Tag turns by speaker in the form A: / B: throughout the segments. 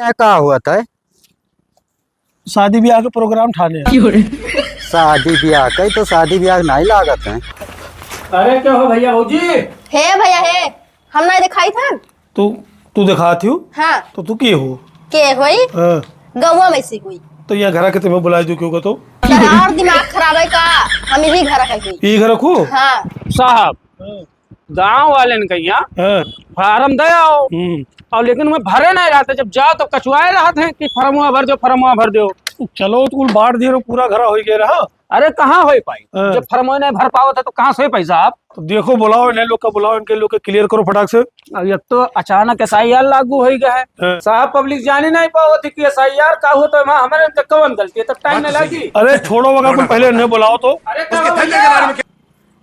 A: क्या हुआ था?
B: शादी ब्याह के प्रोग्राम ठाने
A: शादी ब्याह कई तो शादी ब्याह नहीं लागत है।
C: अरे क्या हो भैया भौजी?
D: हे भैया हे, हम नहीं दिखाई था।
B: तू दिखाती हो?
D: हाँ
B: तो तू की हो?
D: के होई
B: हाँ।
D: गौवा में से कोई
B: तो यहाँ घर के तुम्हें बुला दू क्यों तो?
D: और दिमाग खराब है का? हम यही घर का कोई।
B: ये घर रखो।
D: हाँ
C: साहब, गांव वाले ने कहिया
B: हाँ।
C: फार्म दे आओ और लेकिन मैं भरे नहीं रहते। जब जाओ तो कचुआए रहते हैं कि फरमुआ भर दो फरमुआ भर दो।
B: चलो तू बांट दिए पूरा घर हो गया रहा।
C: अरे कहाँ हो पाई?
B: हाँ।
C: जब फरमुआ नहीं भर पाओ था तो कहाँ से हो पाई साहब?
B: तो देखो बुलाओ इन्हें लोग का, बुलाओ इनके लोग के क्लियर करो फटाक से।
C: अब ये तो अचानक SIR लागू हो गया है।
B: हाँ।
C: साहब पब्लिक जाने नहीं पाओ थी कि SIR का हो तो हमारे तो कवन गलती है, तब टाइम नहीं लगी।
B: अरे छोड़ो वगैरह तुम पहले इन्हें बुलाओ तो।
C: अरे क्या हुआ भैया?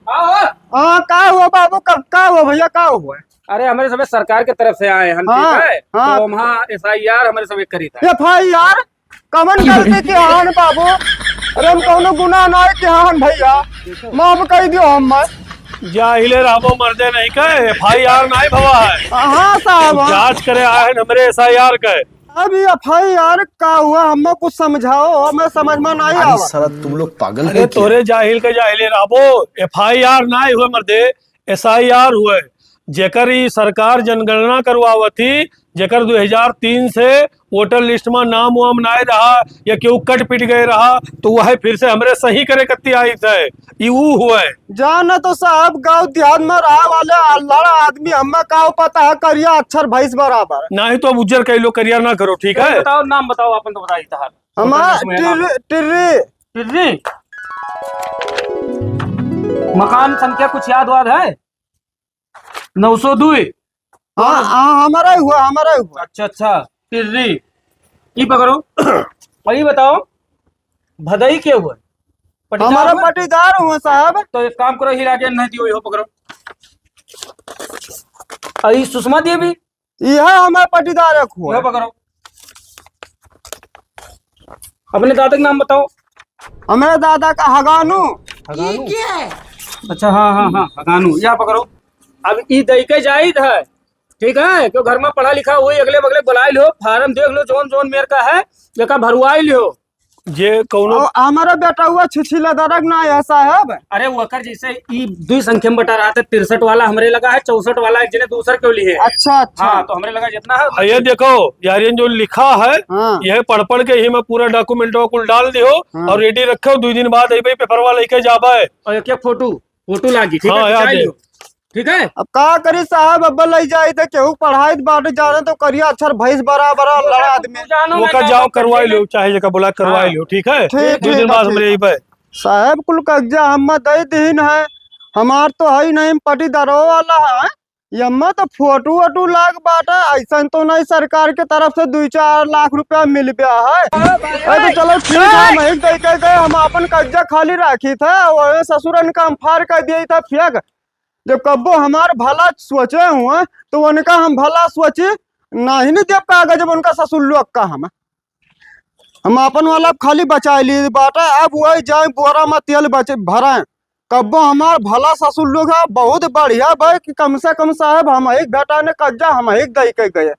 C: आओ।
A: हाँ का हुआ बाबू? कब का हुआ भैया? का हुआ?
C: अरे हमारे सब सरकार की तरफ से आए हम,
A: हाँ,
C: ठीक है?
A: हाँ।
C: तो वहाँ SIR हमारे सब करी था।
A: FIR कमन करते के हान बाबू? अरे हम कौनो गुनाह ना के हान भैया, माफ कर दियो हम।
B: जाहिले रामो मर्दे नहीं कहे FIR नहीं भवा है।
A: हाँ साहब,
B: जांच करे आए हैं हमरे SIR के।
A: अभी FIR का हुआ? हमें कुछ समझाओ, हमें समझ में नहीं आवा।
E: साला तुम लोग पागल
B: अरे
E: है
B: तोरे जाहिल के जाहिले राबो, FIR नहीं हुए मर्दे, SIR हुए। जेकर ई सरकार जनगणना करवावती, जेकर 2003 से वोटर लिस्ट में नाम वाम नहीं रहा या केहू कट पिट गए रहा तो वह फिर से हमरे सही करे कत्ती आई थे। ई ऊ हुए।
A: जाना तो साहब गाँव देहात में रहा वाले अल्लाह आदमी, हमें का पता है करिया अक्षर भैंस बराबर।
B: नहीं तो अब उज्जर कई लोग करियर ना करो, ठीक है?
C: बताओ नाम बताओ, अपन तो बताई था।
A: हमारा टिर्री
C: टिर्री। मकान संख्या कुछ याद वाद है? 902।
A: हाँ हाँ हमारा ही हुआ, हमारा ही हुआ।
C: अच्छा अच्छा, टिर्री। ये पकड़ो। और ये बताओ भदई के हुए?
A: हमारा पटीदार हुआ साहब।
C: तो एक काम करो, हीरा के नहीं दियो, पकड़ो। और ये सुषमा देवी,
A: यह हमारा पटीदार हुआ।
C: यह पकड़ो। अपने दादा का नाम बताओ।
A: हमारे दादा का हगानू।
C: अच्छा हाँ हाँ हाँ, हगानू। यह पकड़ो। अब ई दई के जाहिद है, ठीक है? क्यों घर में पढ़ा लिखा हुई, अगले बगले बुलाई लो, फार्म देख लो जोन जोन मेर का है, जेका भरवाई लो।
B: जे कौनो
A: हमारा बेटा हुआ छिछिला दरक ना है साहब।
C: अरे वकर जैसे ई दुई संख्या में बता रहा था, 63 वाला हमरे लगा है, 64 वाला जिन्हें दूसरा क्यों लिए है?
A: अच्छा अच्छा।
C: हाँ, तो हमरे लगा जितना है।
B: ये देखो यार, ये जो लिखा है
A: हाँ।
B: यह पढ़ पढ़ के ही मैं पूरा डॉक्यूमेंट कुल डाल दियो और रेडी रखो। 2 दिन बाद अभी पेपरवा लेके जाबा है
C: और एक फोटो लागी, ठीक
B: हाँ,
C: है?
B: याद
C: खिंचाई
B: है।
C: लो, ठीक है?
A: अब का करी साहब, अब ले जाए थे केहू पढ़ाई बाटे जाने तो करिया अक्षर भैंस बराबर लड़ा आदमी।
C: जानो
B: वो
C: मैं
B: का
C: क्या
B: जाओ
C: बात
B: करवाई
C: करती है?
B: लो, चाहे जगह बुला करवाई लो, ठीक है?
A: ठीक,
B: 2 दिन
A: ठीक,
B: बाद
A: ठीक।
B: हमरे अइबे।
A: साहब कुल कब्जा हम दे दीन है, हमार तो है नहीं पटीदारो वाला है। यम्मा तो फोटो वोटो लाग बाटा, ऐसा तो नहीं सरकार के तरफ से 2-4 लाख रुपया मिल गया है। तो चलो ठीक है, हम एक दे के गए, हम अपन कब्जा खाली राखी था, वो ससुरन का हम फाड़ कर दिया था फेंक। जब कब्बो हमार भला सोचे हुए तो उनका हम भला सोचे नहीं देव कागज, जब उनका ससुर लोग का हम अपन वाला खाली बचा ली बाटा। अब वही जाए बोरा में तेल बचे भरा, कब्बो हमार भला ससुर लोग है बहुत बढ़िया भाई कि कम से कम साहब हम एक बेटा ने कब्जा हम एक दे के गए।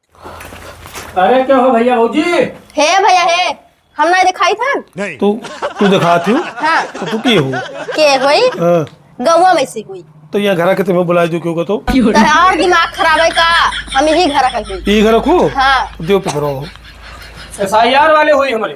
C: अरे क्या हो भैया भौजी?
D: हे भैया हे, हम नहीं दिखाई था।
B: तू दिखाती हो?
D: हाँ
B: तो तू की हो?
D: के होई
B: हाँ।
D: गौवा में से कोई।
B: तो यहाँ घर के तुम्हें बुला दू क्यों तो?
D: और दिमाग खराब है का? हम यही घर का कोई।
B: ये घर रखो।
D: हाँ
B: दियो पेपरवा।
C: SIR वाले हुई हमारे।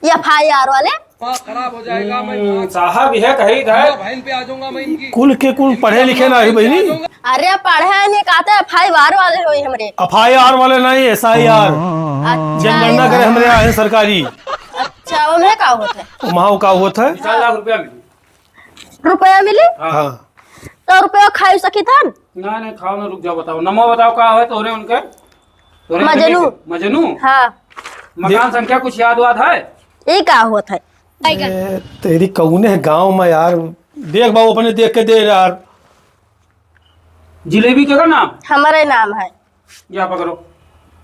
D: FIR वाले
C: खराब हो जाएगा। मैं साहब यह कही था
F: बहन पे आ जाऊंगा मैं इनकी।
B: कुल के कुल पढ़े लिखे ना है बहनी।
D: अरे पढ़े नहीं कहते, FIR वाले हुई हमरे।
B: FIR वाले नहीं, SIR जनगणना करे हमरे आए सरकारी।
D: अच्छा उन्हें का होता है?
B: वहाँ का होता है
C: 4 लाख रुपया मिली।
D: रुपया मिली
B: हाँ।
D: तो रुपया खाई सकी था?
C: ना नहीं खाओ ना, रुक जाओ। बताओ नमो, बताओ क्या है तोरे उनके? तोरे
D: मजनू।
C: मजनू।
D: हाँ।
C: मकान संख्या कुछ याद वाद है?
D: ये का होता है?
B: तेरी कौने गांव में यार, देख बाबू अपने देख के दे यार।
C: जिलेबी के का नाम?
D: हमारे नाम है।
C: या पकड़ो।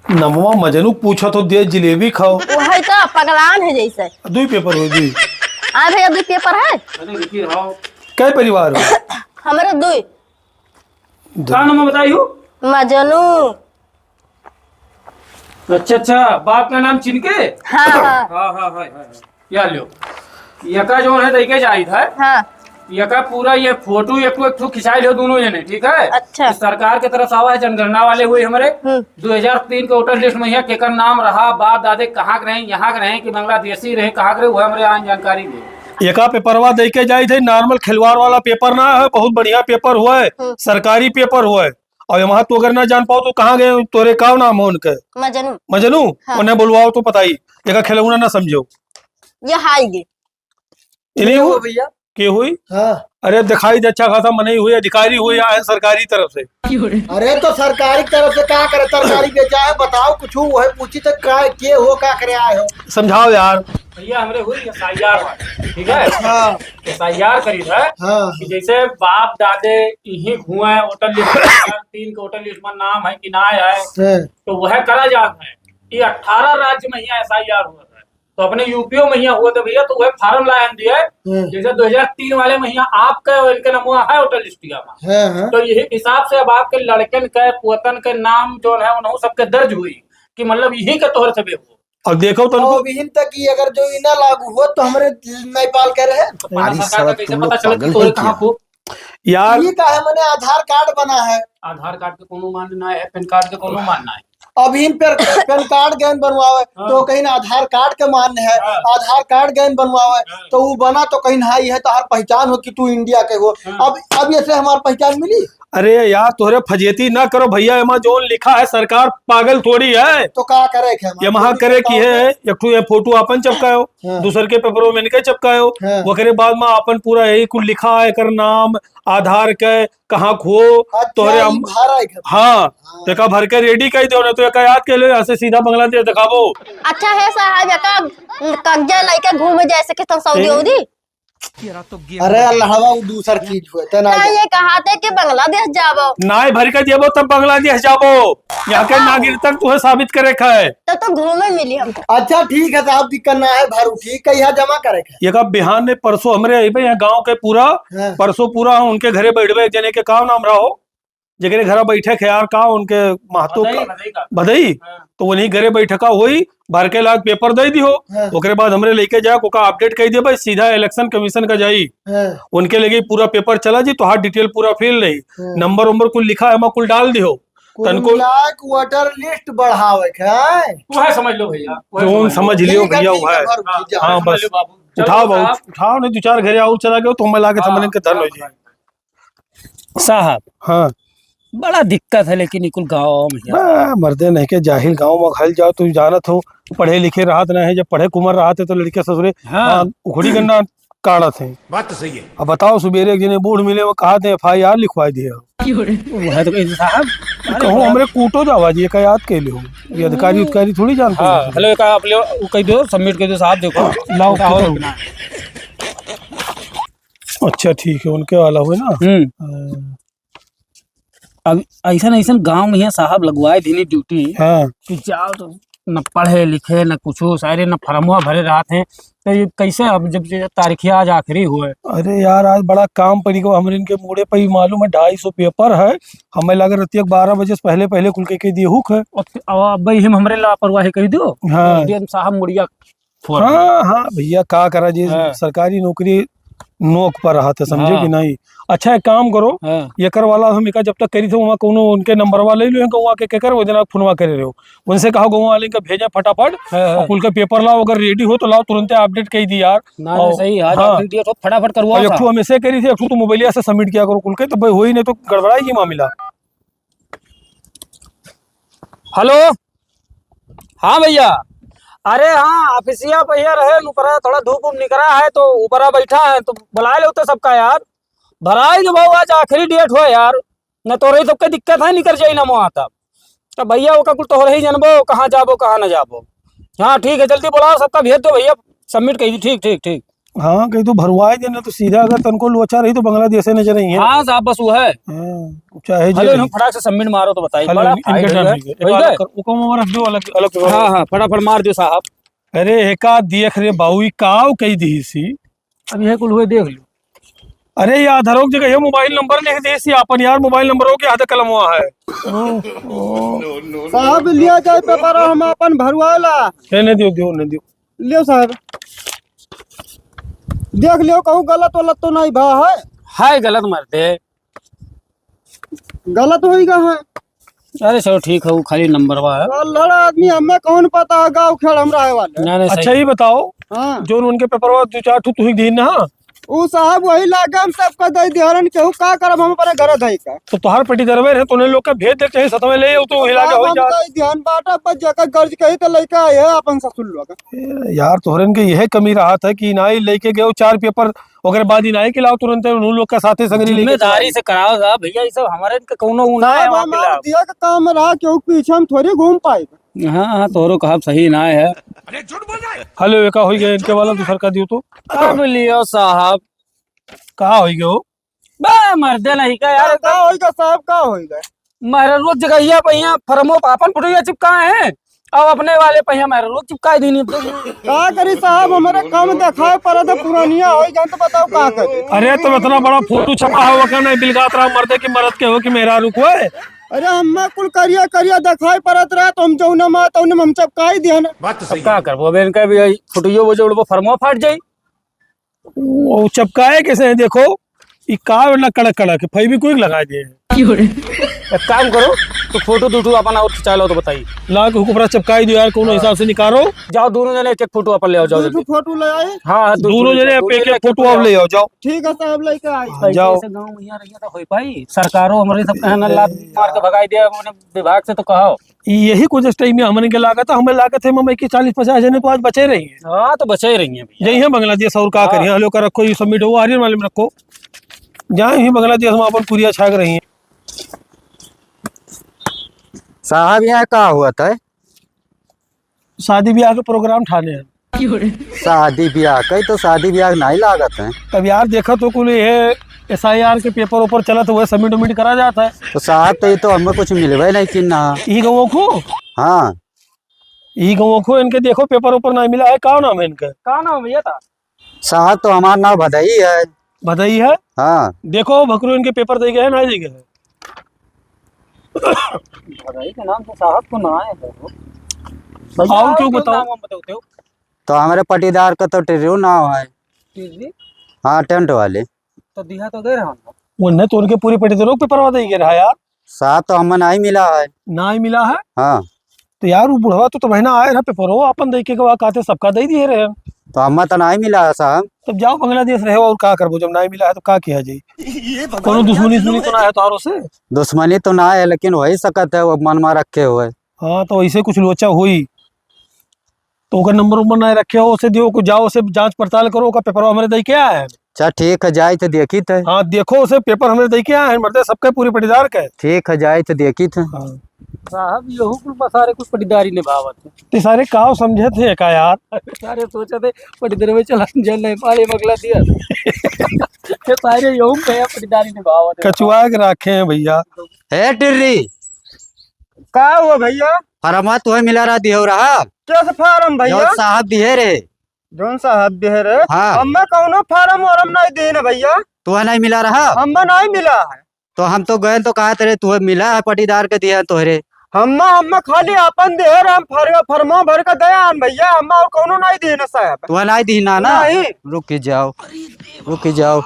B: नमवा मजनू पूछा तो दे, जिलेबी खाओ।
D: वो है तो पगलान है जैसे।
B: 2 पेपर हो दी।
D: हाँ भैया 2 पेपर है।
C: अरे रुकी रहो।
B: कै परिवार हो?
D: हमारे 2।
C: क्या नाम बताई हो?
D: मजनू।
C: अच्छा अच्छा, बाप का नाम चिन के?
D: हाँ हाँ
C: हाँ हाँ हाँ हाँ, या लो यका जो है तरीके जाहिद है,
D: हाँ।
C: यका पूरा ये फोटो एक ठो खिंचाई लो दोनों जने, ठीक है?
D: अच्छा।
C: इस सरकार की तरफ से आवा है, जनगणना वाले हुए हमारे 2003 के वोटर लिस्ट में, यहाँ केकर नाम रहा, बाप दादे कहाँ के रहे, यहाँ के रहे कि बांग्लादेशी रहे, कहाँ के रहे, वो हमारे यहाँ जानकारी दे।
B: एका पेपरवा दे के जाई थे, नॉर्मल खिलवाड़ वाला पेपर ना है, बहुत बढ़िया पेपर हुआ है, सरकारी पेपर हुआ है। और वहाँ तो अगर ना जान पाओ तो कहाँ गए, तोरे का नाम हो उनके?
D: मजनू।
B: मजनू।
D: हाँ।
B: उन्हें बुलवाओ तो पता ही, एका खिलौना ना समझो।
D: ये हाई गे।
B: इन्हीं
A: हो
B: हो
A: भैया?
B: के हुई?
A: हाँ।
B: अरे दिखाई दे अच्छा खासा मने हुई, अधिकारी हुई आए सरकारी तरफ से।
A: अरे तो सरकारी तरफ से क्या करे, तरकारी बेचा है, बताओ कुछ वो है, पूछी तो क्या के हो, क्या करे आए हो?
B: समझाओ यार।
C: भैया हमारे हुई SIR वाली, ठीक है?
A: हाँ
C: SIR करी है
A: हाँ
C: कि जैसे बाप दादे यही हुए हैं, वोटर लिस्ट 3 के वोटर लिस्ट में नाम है कि ना है,
A: हाँ।
C: तो वह करा जाता है। ये 18 राज्य में यहाँ SIR हुआ था, तो अपने यूपीओ में यहाँ हुआ था भैया, तो वह फार्म लाए हम दिए, जैसे 2003 वाले में यहाँ आपका इनके नमूना है वोटर लिस्टिया में,
A: हाँ।
C: तो यही हिसाब से अब आपके लड़कन के पोतन के नाम जो है उन्होंने सबके दर्ज हुई कि मतलब यही के तौर से भी हो।
B: और देखो तो
A: और विहीन तक की अगर जो इना लागू हो तो हमारे नेपाल कह रहे हैं।
C: भारत सरकार का कैसे पता चला कि तोरे कहाँ हो?
B: यार
A: ये का है, मैंने आधार कार्ड बना है,
C: आधार कार्ड के कोनो मानना है, पैन कार्ड के कोनो मानना है।
A: अभी पैन कार्ड गैन बनवावे तो कहीं ना आधार कार्ड के मान्य है, आधार कार्ड गैन बनवावे तो वो बना तो कहीं ना ये है तो हर पहचान हो कि तू इंडिया के हो। अब ये से हमारी पहचान मिली।
B: अरे यार तोरे फजेती ना करो भैया, एमा जो लिखा है सरकार पागल थोड़ी है।
A: तो क्या करे
B: ये महा करे की है, एक ठो ये फोटो अपन चिपकायो, दूसर के पेपरों में निकल चिपकायो, वो करे बाद में अपन पूरा यही कुल लिखा है, कर नाम आधार के कहाँ खो तोरे हाँ देखा भर के रेडी कर दो ना, तो एक याद के लो ऐसे सीधा बांग्लादेश दिखाबो।
D: अच्छा है साहब, यका कब्जा लेके घूमे जैसे कि तुम सऊदी उदी।
A: अरे अल्लाह वो दूसर चीज हुए तना
D: ये कहा थे कि बांग्लादेश जाबो,
B: नाय भर के देबो तब बांग्लादेश जाबो, यहाँ के नागरिकता तुम्हें साबित करे है।
D: तो घूमे मिली हमको।
A: अच्छा ठीक है साहब, दिक्कत ना है, भरू ठीक है, यहाँ जमा करे
B: ये का बिहान ने परसों हमरे यहाँ गांव के पूरा परसों पूरा उनके घरे बैठबे, एक जने के का नाम रहो जगह घर बैठे खे यार का उनके महतो बधई, तो वही घरे बैठका हुई भर के लाख पेपर दे दी हो, ओकरे बाद हमरे लेके जाए को अपडेट कर दिया भाई, सीधा इलेक्शन कमीशन का जाई, उनके लगे पूरा पेपर चला जी, तो हाथ डिटेल पूरा फिल रही, नंबर उम्बर कुल लिखा है कुल डाल दियो,
A: तनको वोटर लिस्ट बढ़ावे है,
C: वह समझ लो भैया,
B: जो समझ लियो भैया वो है। हाँ बस उठाओ बाबू उठाओ, नहीं 2-4 घरे और चला गए तो हम लाके समझ के धन हो जाए
C: साहब।
B: हाँ
C: बड़ा दिक्कत है लेकिन कुल गाँव में
B: मर्दे नहीं के जाहिल गाँव में घल जाओ, तुम जानत हो पढ़े लिखे राहत नहीं है, जब पढ़े कुमर रहा थे तो लड़के ससुरे उखड़ी गन्ना काढ़ा थे। बात तो सही है। अब बताओ सुबेरे एक जने बूढ़ मिले वो कहा थे FIR लिखवा दिए
C: साहब,
B: कहूँ हमरे कूटो जावा जी का याद के लियो, ये अधिकारी थोड़ी जानते हैं।
C: हेलो आप ले कह दो, सबमिट कर दो साहब, देखो लाओ।
B: अच्छा ठीक है, उनके वाला हुए ना।
C: अब ऐसा गांव में साहब लगवाए देनी ड्यूटी कि जाओ तो न पढ़े लिखे न कुछ सारे न फरमुआ भरे रहते हैं, तो ये कैसे अब जब तारीख आज आखिरी हुए। अरे
B: यार आज बड़ा काम पड़ी गो हमरे इनके मुड़े पर ही मालूम है 250 पेपर है, हमें लगा रहती है 12 बजे से पहले कुल के दिए हुक है,
C: भाई हम हमरे लापरवाही कह दो। हाँ साहब मुड़िया
B: हाँ भैया का करा जी, सरकारी नौकरी नोक पर रहा था समझे कि नहीं। अच्छा एक काम करो, ये कर वाला हम जब तक करी थे वहाँ कोनो उनके नंबर वाले लो वहाँ के कर वो जना फोनवा करे रहो, उनसे कहा गाँव वाले का भेजा फटाफट और कुल के पेपर लाओ, अगर रेडी हो तो लाओ तुरंत अपडेट कर दी यार।
C: सही है तो फटाफट करवाओ।
B: एक हम ऐसे करी थी, एक तो मोबाइल से सबमिट किया करो कुल के, तो भाई हो ही नहीं तो गड़बड़ाएगी मामला।
C: हेलो हाँ भैया, अरे हाँ ऑफिसिया भैया रहे ऊपर थोड़ा धूप निकला है तो ऊपर बैठा है, तो बुला ले सबका यार, भराई जो भाव आज आखिरी डेट हो यार, न तो रही सबके दिक्कत है निकल जाए ना वहाँ तब, तो भैया वो कुल तो ही जानबो कहाँ जाबो कहाँ न जाबो। हाँ ठीक है जल्दी बुलाओ सबका भेज दो भैया, सबमिट कर दी। ठीक ठीक ठीक
B: हाँ कहीं तो भरवाए देना, तो सीधा अगर तनको लोचा रही तो बांग्लादेश नजर नहीं है।
C: हाँ साहब बस वो है,
B: चाहे
C: फटाक से सबमिट मारो तो बताइए। हाँ फटाफट मार दो साहब।
B: अरे एका देख रे बाऊ काव कही दी सी,
C: अब यह कुल हुए देख लो।
B: अरे ये आधारों की जगह ये मोबाइल नंबर लिख दे सी अपन यार, मोबाइल नंबरों के हाथ कलम हुआ है।
A: साहब लिया जाए पेपर हम अपन भरवाला।
B: नहीं दियो नहीं दियो।
A: लियो साहब, देख लियो कहूँ गलत वलत तो नहीं भा है।
C: हाय गलत मर्दे।
A: गलत होगा है।
C: अरे चलो ठीक है, वो खाली नंबर हुआ है।
A: लड़ा आदमी हमें कौन पता है गाँव खेल हम रहे वाले।
C: नहीं
B: अच्छा ये बताओ,
A: हाँ
B: जो उनके पेपर हुआ 2-4 ठू तू ही दी ना,
A: वो साहब वही लागे हम सबका दे दिहरन केहू का करब हम अपने घर दई का।
B: तो तुहार पटी दरबार है तो उन्हें लोग का भेज दे चाहिए सतवे ले तो हिला के हो जा
A: ध्यान बाटा पर जगह गर्ज कही तो लड़का आए है अपन ससुर लोग।
B: यार। तोहरन के यह कमी रहा था कि नाई लेके गए 4 पेपर ओकर बाद ही नाई के लाओ तुरंत उन लोग का साथे संगरी लेके
C: जिम्मेदारी से कराओ साहब भैया, ये सब हमारे कोनो ना है वहाँ पे लाओ।
A: दिया का काम रहा क्यों पीछे हम थोड़ी घूम पाए।
C: हाँ तोरो कहा सही ना है।
B: हेलो एका हो गया इनके वाला दूसर का दियो तो
C: अब लियो साहब।
B: कहाँ हो गया
C: बे मर्दे नहीं का यार,
A: का होएगा साहब का होएगा।
C: मेरे रोज जगहिया पहिया फरमो पापन फुटिया चिपकाए हैं, अब अपने वाले पहिया मेरे रोज चिपकाए दीनी।
A: का करी साहब हमारे काम दिखाए पर तो पुरानिया हो जाए तो बताओ का करे।
B: अरे तो इतना बड़ा फोटो छपा हुआ का नहीं बिलगात रहा मर्दे की मरद के हो कि मेरा रुक हुआ है।
A: अरे हम कुल करिया करिया दिखाई परत रहा तो हम जौना मा तो हम चपकाई दिया ना।
C: बात तो सही क्या करबो बेन का भी फुटियो वो जोड़बो फरमो फाट जाई।
B: वो चपकाए कैसे है देखो, ये का वाला कड़क कड़क है फई भी कोई लगा दिए।
C: एक काम करो तो फोटो दूटू अपन और खिंचा लो तो बताइए।
B: ला के ऊपर चिपकाई दियो यार, कोनो हिसाब से निकालो।
C: जाओ दोनों जने एक एक फोटो अपन ले आओ। जाओ
A: दो फोटो ले आए।
C: हाँ
B: दोनों जने एक एक फोटो आप ले आओ जाओ।
A: ठीक है साहब लेके आए।
C: जाओ। गाँव में यहाँ रहिया तो होई पाई, सरकारों हमारे सब कहना लात मार के भगाई दिया विभाग से तो कहो।
B: यही कुछ टाइम में हमने के लागत हमने लागत है मम्मी की 40-50 जने तो आज बचे रही है।
C: हाँ तो बचे ही रही है
B: यही है बांग्लादेश और का करिए हलो का रखो ये सबमिट हो हरियाणा वाले में रखो जहाँ ही बांग्लादेश में अपन पूरिया छाग रही है।
A: साहब यहाँ का हुआ था?
B: शादी ब्याह के प्रोग्राम ठाने हैं।
A: शादी ब्याह कई तो शादी ब्याह नहीं लागत है।
B: तब यार देखा तो कुल ये SIR के पेपर ऊपर चला तो वह सबमिट उमिट करा जाता है।
A: तो साहब तो ये तो हमें कुछ मिलवे नहीं कि ना।
B: ई गाँव को
A: हाँ
B: ई गाँव को इनके देखो पेपर ऊपर नहीं मिला है। का नाम है इनका?
C: का नाम भैया था?
A: साहब तो हमारा नाम भदई है।
B: बधाई है।
A: हाँ
B: देखो भकरू इनके पेपर दे गए है नहीं दे गए है।
C: भदाई के नाम तो साहब को ना है।
B: और क्यों बताओ?
A: तो हमारे पटीदार का तो टेरियो नाम है। हाँ टेंट वाले
C: तो दिया तो दे रहा हूँ।
B: उन्हें तो उनके पूरी पटी तो पेपर दे गए रहा यार।
A: साहब तो हमें नहीं मिला है।
B: ना ही मिला है।
A: हाँ
B: तो यार वो बुढ़वा तो महीना आए रहा पेपर हो अपन दे के कहते सबका दे दिए रहे।
A: तो हमें तो नहीं मिला है साहब।
B: तब जाओ बांग्लादेश रहे और का करबो जब नहीं मिला है तो का किया जाए। कोनो दुश्मनी तो ना है तारों से?
A: दुश्मनी तो ना है लेकिन वही सकत है वो मन में रखे हुए।
B: हाँ तो ऐसे कुछ लोचा हुई तो ओकर नंबर उम्बर नहीं रखे हो उसे दियो को जाओ उसे जांच पड़ताल करो का पेपर हमारे दे के आया है।
A: अच्छा ठीक है जाए तो देखी थे।
B: हाँ देखो उसे पेपर हमारे दे के आया है मरते सबके पूरी पटीदार के।
A: ठीक है जाए तो देखी थे।
B: हाँ
C: साहब यहू कुल सारे कुछ पटीदारी निभावत है।
B: ते सारे काव समझे थे का यार।
C: सारे सोचे थे पटीदार में चला जल नहीं पाले बगला दिया। ये सारे यहू कहे पटीदारी निभावत है।
B: कचुआ के रखे हैं भैया।
A: है टिर्री का हुआ भैया? फरमा तो मिला रहा दियो रहा। कैसे फार्म भैया? जो साहब दिए रे। जोन साहब दिए रे?
C: हाँ।
A: हमें कौनो फार्म और नहीं देना भैया।
C: तो नहीं मिला रहा?
A: हमें नहीं मिला है।
C: तो हम तो गए तो कहा तेरे तुम्हें मिला है पटीदार के दिया तोहरे।
A: हम खाली अपन दे रहे हम फरमा भर का दया भैया हम और कोनो नहीं देना साहब।
C: तू नहीं दीना ना?
A: नहीं।
C: रुक जाओ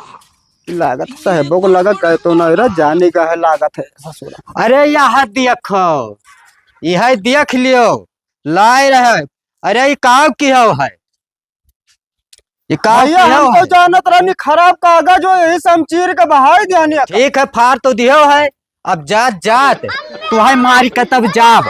A: लागत साहबों को लागत कहे तो नहीं रहा जाने का है लागत है ससुरा।
C: अरे यहाँ देखो यह देख लियो लाए रहे। अरे ये काम की है ये काम
A: भैया हम तो जानत रहनी खराब कागज जो यही समचीर के बहाई दिया।
C: ठीक है फाड़ तो दियो है अब जात तू है मारी के तब जाब